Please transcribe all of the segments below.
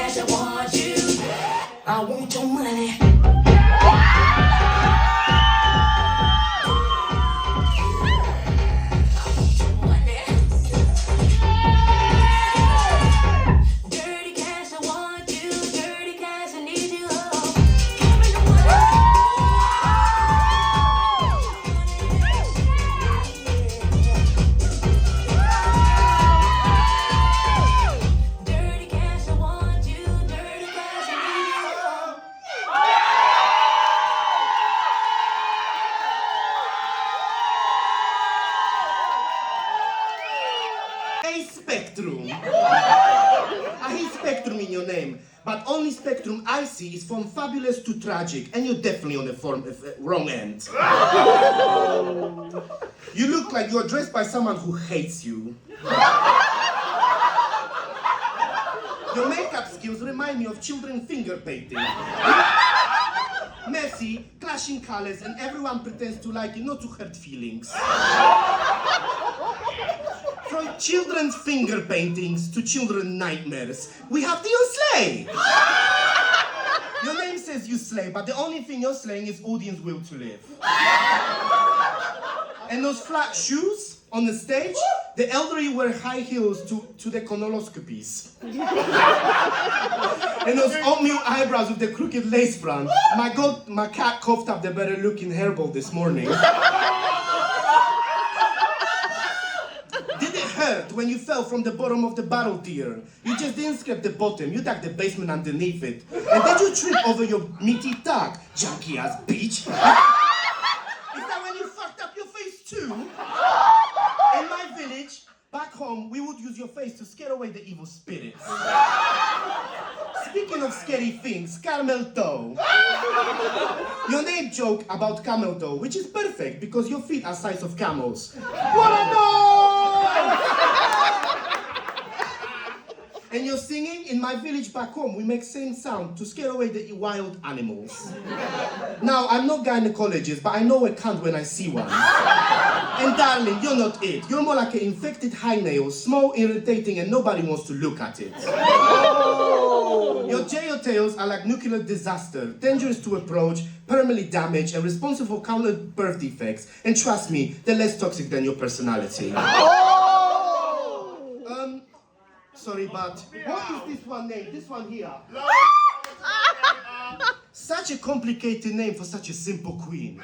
cash, I want you. I want your money. Dirty cash, I want you. Dirty cash, I need you. Give me the money. Dirty cash, I want you. Dirty cash, I need you. Hey, Spectrum. I hear Spectrum in your name, but only Spectrum I see is from fabulous to tragic, and you're definitely on the wrong end. You look like you're dressed by someone who hates you. Your makeup skills remind me of children finger painting. Messy, clashing colors, and everyone pretends to like it, not to hurt feelings. From children's finger paintings to children's nightmares, we have the slay. Your name says you slay, but the only thing you're slaying is audience will to live. And those flat shoes on the stage, the elderly wear high heels to the colonoscopies. And those oatmeal eyebrows with the crooked lace front. My cat coughed up the better looking hairball this morning. Did it hurt when you fell from the bottom of the barrel tier? You just didn't scrape the bottom, you dug the basement underneath it. And then you trip over your meaty tack, junky ass bitch. Is that when you fucked up your face too? In my village, back home, we would use your face to scare away the evil spirits. Speaking of scary things, camel toe. Your name joke about camel toe, which is perfect because your feet are size of camels. What a noise! And you're singing, in my village back home, we make same sound to scare away the wild animals. Now, I'm not gynecologist, but I know a cunt when I see one. And darling, you're not it. You're more like an infected high nail, small, irritating, and nobody wants to look at it. Your jail tails are like nuclear disaster, dangerous to approach, permanently damaged, and responsible for countless birth defects. And trust me, they're less toxic than your personality. Sorry, but what is this one name? This one here. Such a complicated name for such a simple queen.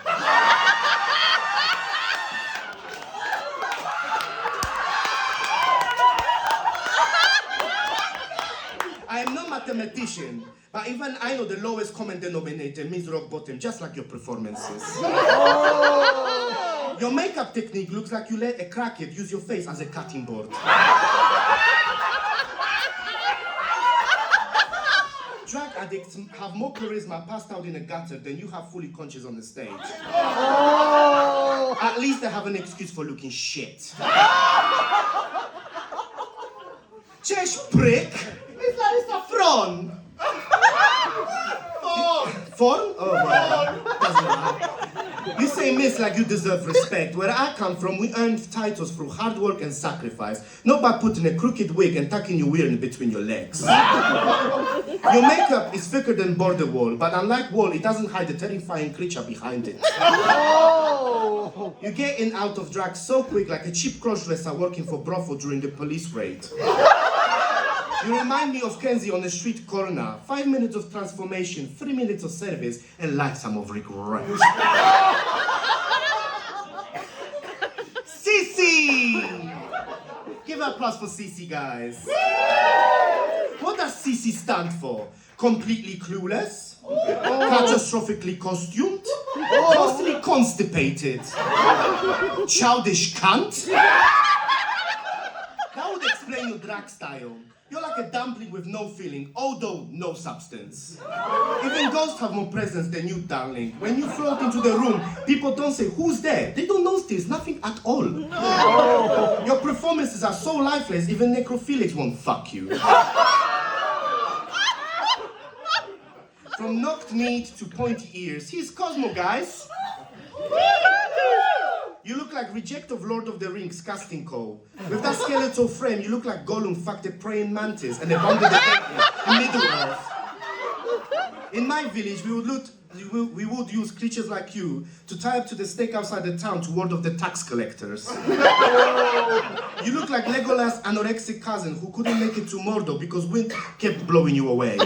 I am no mathematician, but even I know the lowest common denominator means rock bottom, just like your performances. Your makeup technique looks like you let a crackhead use your face as a cutting board. Drag addicts have more charisma passed out in a gutter than you have fully conscious on the stage. At least they have an excuse for looking shit. Cześć, prick! It's Larissa Fron! Forn? Oh, well, doesn't matter. You say miss like you deserve respect. Where I come from, we earned titles through hard work and sacrifice, not by putting a crooked wig and tucking your weird in between your legs. Your makeup is thicker than border wall, but unlike wall, it doesn't hide the terrifying creature behind it. You get in out of drag so quick like a cheap crossdresser working for brothel during the police raid. You remind me of Kenzie on the street corner. 5 minutes of transformation, 3 minutes of service, and lifetime of regret. Cece! Give an applause for Cece, guys. What does Cece stand for? Completely clueless? Catastrophically costumed? Constantly constipated? Childish cunt? That would explain your drag style. You're like a dumpling with no feeling, although no substance. Even ghosts have more presence than you, darling. When you float into the room, people don't say, who's there? They don't notice, nothing at all. Your performances are so lifeless, even necrophilics won't fuck you. From knocked meat to pointy ears, he's Cosmo, guys. You look like reject of Lord of the Rings casting call. With that skeletal frame, you look like Gollum fucked a praying mantis and abandoned the baby in Middle-earth. In my village, we would use creatures like you to tie up to the stake outside the town to ward off the tax collectors. You look like Legolas' anorexic cousin who couldn't make it to Mordor because wind kept blowing you away.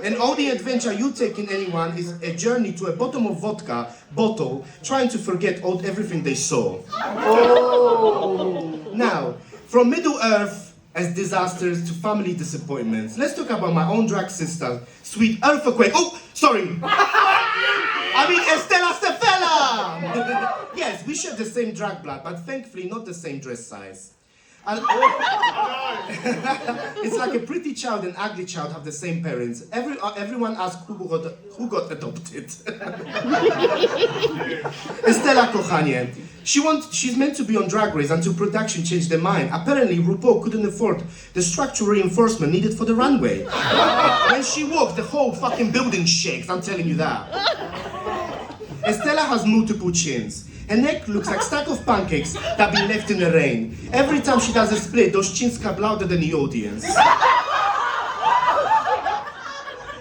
And all the adventure you take in anyone is a journey to a bottom of vodka bottle, trying to forget everything they saw. Now, from Middle-earth as disasters to family disappointments, let's talk about my own drag sister, Sweet Earthquake. Oh, sorry. I mean, Estella Stefella! Yes, we share the same drag blood, but thankfully not the same dress size. It's like a pretty child and ugly child have the same parents. Everyone asks who got adopted. Estella Kochanie. She's meant to be on Drag Race until production changed their mind. Apparently, RuPaul couldn't afford the structural reinforcement needed for the runway. When she walks, the whole fucking building shakes, I'm telling you that. Estella has multiple chins. Her neck looks like a stack of pancakes that have been left in the rain. Every time she does a split, those chins come louder than the audience.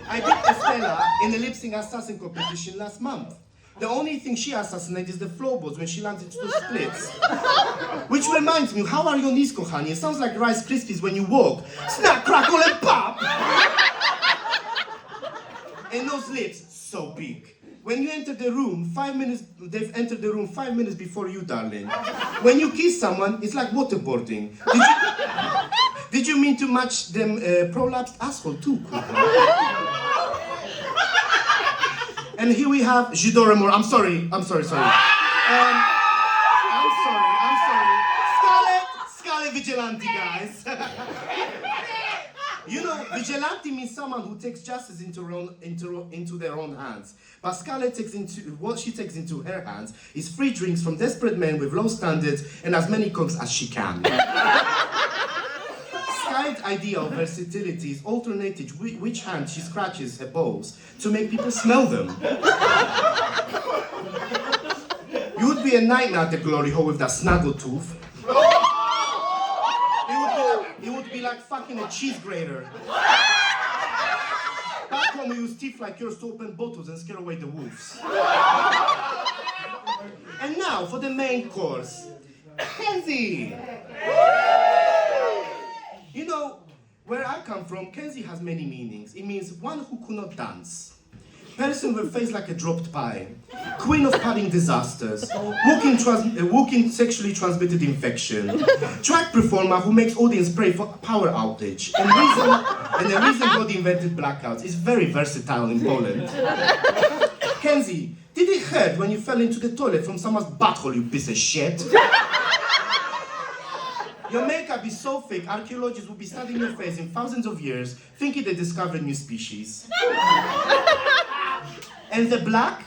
I beat Estella in a lip sync assassin competition last month. The only thing she assassinates is the floorboards when she lands into the splits. Which reminds me, how are your knees, Kochanie? It sounds like Rice Krispies when you walk. Snap, crackle, and pop! And those lips, so big. When you enter the room, they've entered the room 5 minutes before you, darling. When you kiss someone, it's like waterboarding. Did you mean to match them prolapsed asshole too, Kochanie? And here we have Jidora Moore. I'm sorry. I'm sorry. Scarlet Vigilante, guys. You know, vigilante means someone who takes justice into their own hands. But Scarlett what she takes into her hands is free drinks from desperate men with low standards and as many cooks as she can. Sky's idea of versatility is alternating which hand she scratches her balls to make people smell them. You would be a nightmare at the glory hole with that snaggle tooth. It would be like fucking a cheese grater. Back home we use teeth like yours to open bottles and scare away the wolves. And now for the main course. Kenzie! You know, where I come from, Kenzie has many meanings. It means one who could not dance. Person with face like a dropped pie. Queen of padding disasters. Walking sexually transmitted infection. Track performer who makes audience pray for power outage. And the reason God invented blackouts is very versatile in Poland. Kenzie, did it hurt when you fell into the toilet from someone's butthole, you piece of shit? Your makeup is so fake, archaeologists will be studying your face in thousands of years, thinking they discovered a new species. And the black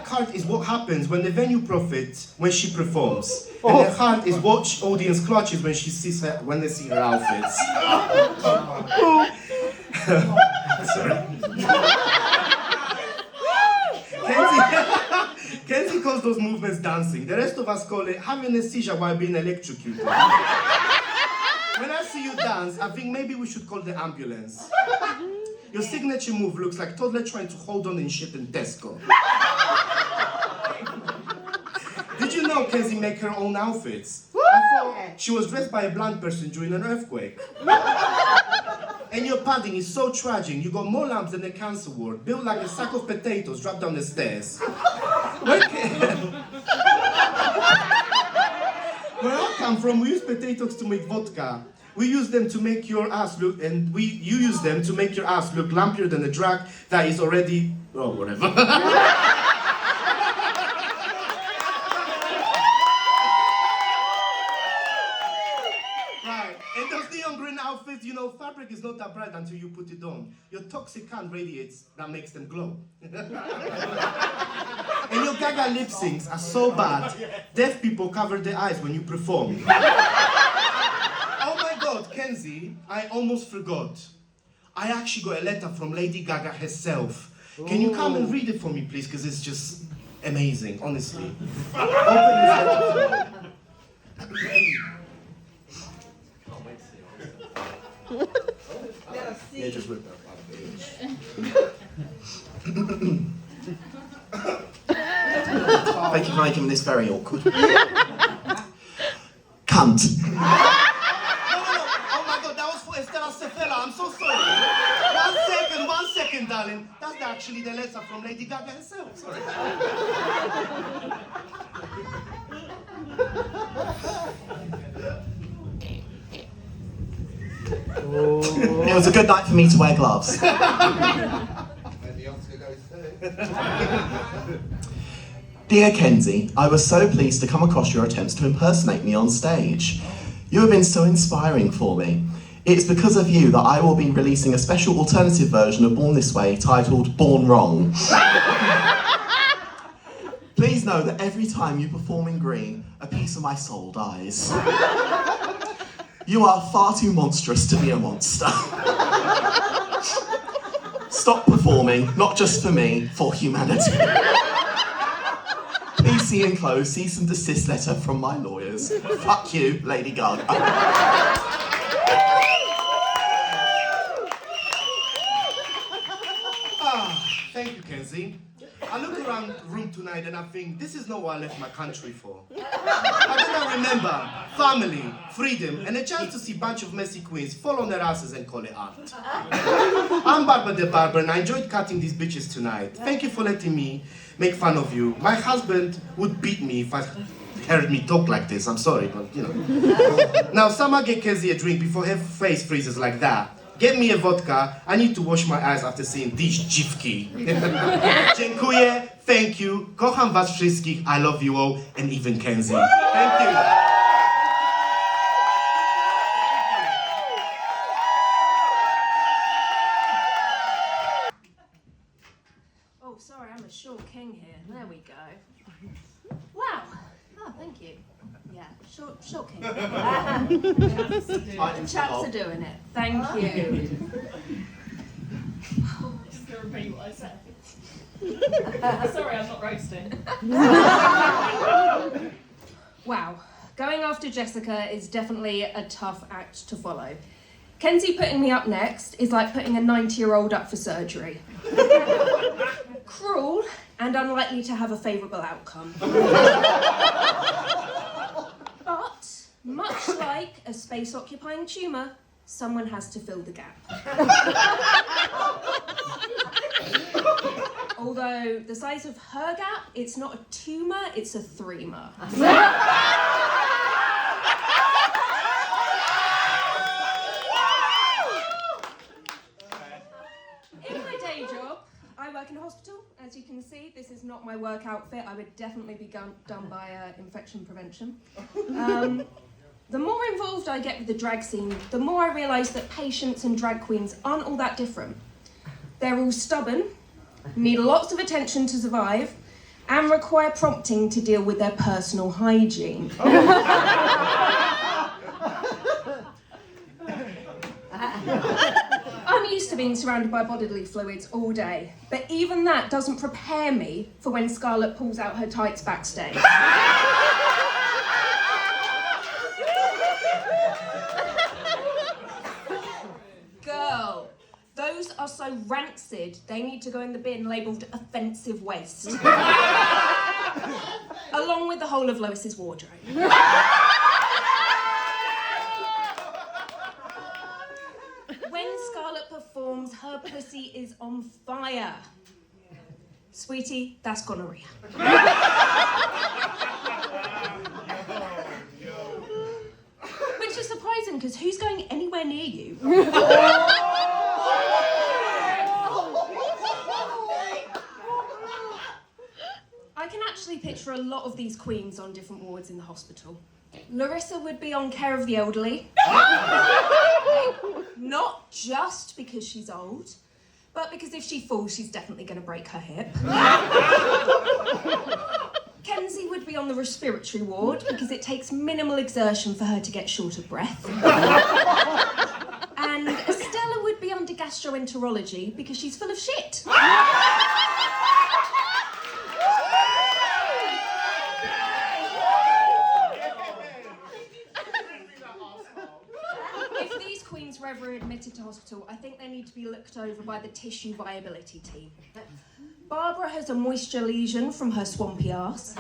heart is what happens when the venue profits when she performs. And the heart is what audience clutches when they see her outfits. Sorry. Kenzie calls those movements dancing. The rest of us call it having a seizure while being electrocuted. When I see you dance, I think maybe we should call the ambulance. Your signature move looks like toddler trying to hold on in shit in Tesco. Did you know Kenzie make her own outfits? I thought she was dressed by a blind person during an earthquake. And your padding is so tragic, you got more lamps than a cancer ward, built like a sack of potatoes dropped down the stairs. Where I come from, we use potatoes to make vodka. We use them to make your ass look, and you use them to make your ass look lumpier than a drag that is already, oh, whatever. Right, and those neon green outfits, you know, fabric is not that bright until you put it on. Your toxic hand radiates, that makes them glow. And your gaga lip syncs are so bad, deaf people cover their eyes when you perform. Kenzie, I almost forgot. I actually got a letter from Lady Gaga herself. Can you come and read it for me, please? Because it's just... Amazing, honestly. Open this letter. Yeah, just rip that out of the page. Thank you for making this very awkward. Cunt. No. Oh my God, that was for Estela Sefela. I'm so sorry. 1 second, darling. That's actually the letter from Lady Gaga herself. Sorry. It was a good night for me to wear gloves. Dear Kenzie, I was so pleased to come across your attempts to impersonate me on stage. You have been so inspiring for me. It's because of you that I will be releasing a special alternative version of Born This Way titled Born Wrong. Please know that every time you perform in green, a piece of my soul dies. You are far too monstrous to be a monster. Stop performing, not just for me, for humanity. Please see enclosed cease and desist letter from my lawyers. Fuck you, Lady Gaga. Thank you, Kenzie. I look around the room tonight and I think, this is not what I left my country for. I don't remember family, freedom, and a chance to see a bunch of messy queens fall on their asses and call it art. I'm Barbara the Barber and I enjoyed cutting these bitches tonight. Thank you for letting me make fun of you. My husband would beat me if I heard me talk like this. I'm sorry, but you know. Now, Sama gave Kenzie a drink before her face freezes like that. Get me a vodka. I need to wash my eyes after seeing these dziwki. Dziękuję, thank you, kocham was wszystkich, I love you all, and even Kenzie. Thank you. Oh, sorry, I'm a short king here. There we go. Wow. Oh, thank you. Yeah, short king. The chaps are doing it. Thank you. Just gonna repeat what I said. Sorry, I'm not roasting. Wow. Going after Jessica is definitely a tough act to follow. Kenzie putting me up next is like putting a 90-year-old up for surgery. Cruel and unlikely to have a favourable outcome. But, much like a space-occupying tumour, someone has to fill the gap. Although, the size of her gap, it's not a tumour, it's a threemer. In my day job, I work in a hospital. As you can see, this is not my work outfit. I would definitely be done by infection prevention. The more involved I get with the drag scene, the more I realise that patients and drag queens aren't all that different. They're all stubborn, need lots of attention to survive, and require prompting to deal with their personal hygiene. I'm used to being surrounded by bodily fluids all day, but even that doesn't prepare me for when Scarlett pulls out her tights backstage. Girl, those are so rancid, they need to go in the bin labelled offensive waste. Along with the whole of Lois's wardrobe. When Scarlett performs, her pussy is on fire. Sweetie, that's gonorrhea. Which is surprising, because who's going anywhere near you? I can actually picture a lot of these queens on different wards in the hospital. Larissa would be on care of the elderly. Not just because she's old, but because if she falls, she's definitely going to break her hip. Kenzie would be on the respiratory ward because it takes minimal exertion for her to get short of breath. And Estella would be under gastroenterology because she's full of shit. admitted to hospital, I think they need to be looked over by the tissue viability team. Barbara has a moisture lesion from her swampy arse.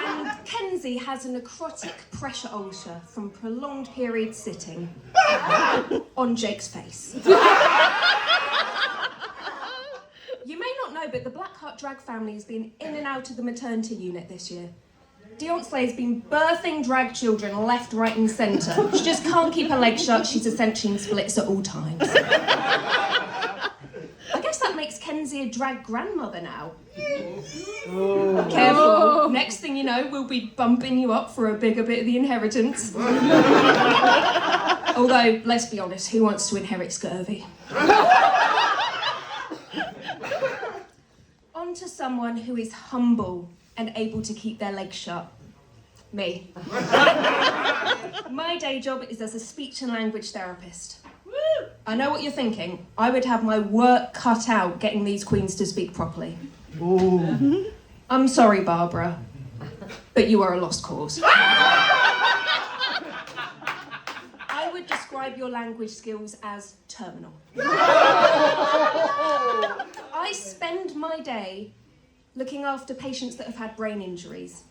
And Kenzie has a necrotic pressure ulcer from prolonged period sitting on Jake's face. You may not know, but the Blackheart drag family has been in and out of the maternity unit this year. Deonsley has been birthing drag children left, right and centre. She just can't keep her legs shut, she's essentially in splits at all times. I guess that makes Kenzie a drag grandmother now. Careful, next thing you know, we'll be bumping you up for a bigger bit of the inheritance. Although, let's be honest, who wants to inherit scurvy? On to someone who is humble and able to keep their legs shut. Me. My day job is as a speech and language therapist. I know what you're thinking. I would have my work cut out getting these queens to speak properly. Ooh. I'm sorry, Barbara, but you are a lost cause. I would describe your language skills as terminal. I spend my day looking after patients that have had brain injuries.